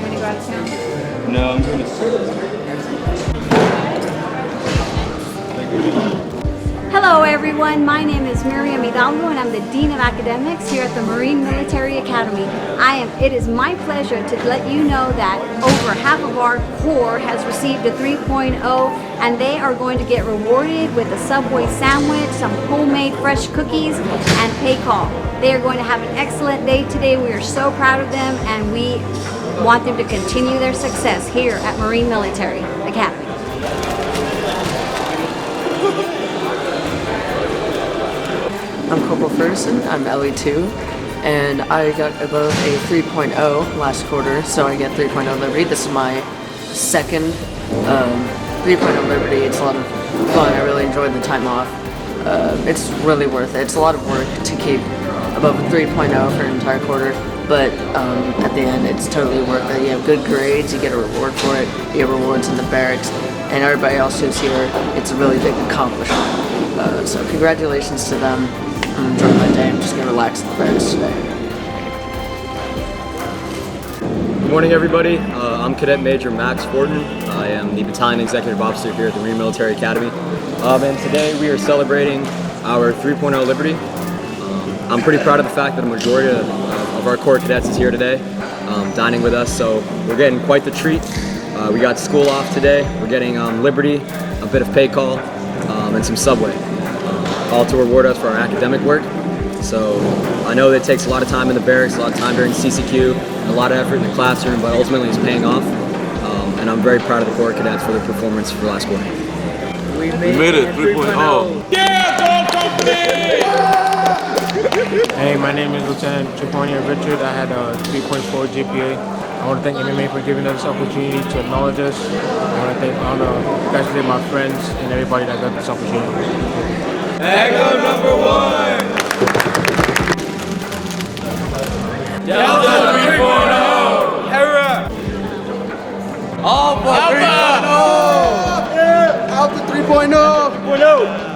going to go out of town? No, I'm going to Hello everyone, my name is Miriam Hidalgo and I'm the Dean of Academics here at the Marine Military Academy. It is my pleasure to let you know that over half of our corps has received a 3.0 and they are going to get rewarded with a Subway sandwich, some homemade fresh cookies, and pay call. They are going to have an excellent day today. We are so proud of them and we want them to continue their success here at Marine Military Academy. I'm Corporal Ferguson, I'm LE2, and I got above a 3.0 last quarter, so I get 3.0 Liberty. This is my second 3.0 Liberty. It's a lot of fun. I really enjoyed the time off. It's really worth it. It's a lot of work to keep above a 3.0 for an entire quarter, but at the end it's totally worth it. You have good grades, you get a reward for it, you get rewards in the barracks, and everybody else who's here, it's a really big accomplishment. So congratulations to them. I'm enjoying my day. I'm just going to relax in the barracks today. Good morning, everybody. I'm Cadet Major Max Fortin. I am the Battalion Executive Officer here at the Marine Military Academy. And today we are celebrating our 3.0 Liberty. I'm pretty proud of the fact that a majority of our Corps cadets is here today, dining with us, so we're getting quite the treat. We got school off today. We're getting Liberty, a bit of pay call, and some Subway. All to reward us for our academic work. So I know that it takes a lot of time in the barracks, a lot of time during CCQ, and a lot of effort in the classroom, but ultimately it's paying off. And I'm very proud of the Corps cadets for their performance for last quarter. We made it 3.0. Yeah, company! Hey, my name is Lieutenant G.P.A. Richard. I had a 3.4 G.P.A. I want to thank MMA for giving us this opportunity to acknowledge us. I want to congratulate my friends and everybody that got this opportunity. Echo number 1! Delta 3.0! Hera! Alpha 3.0! Alpha 3.0!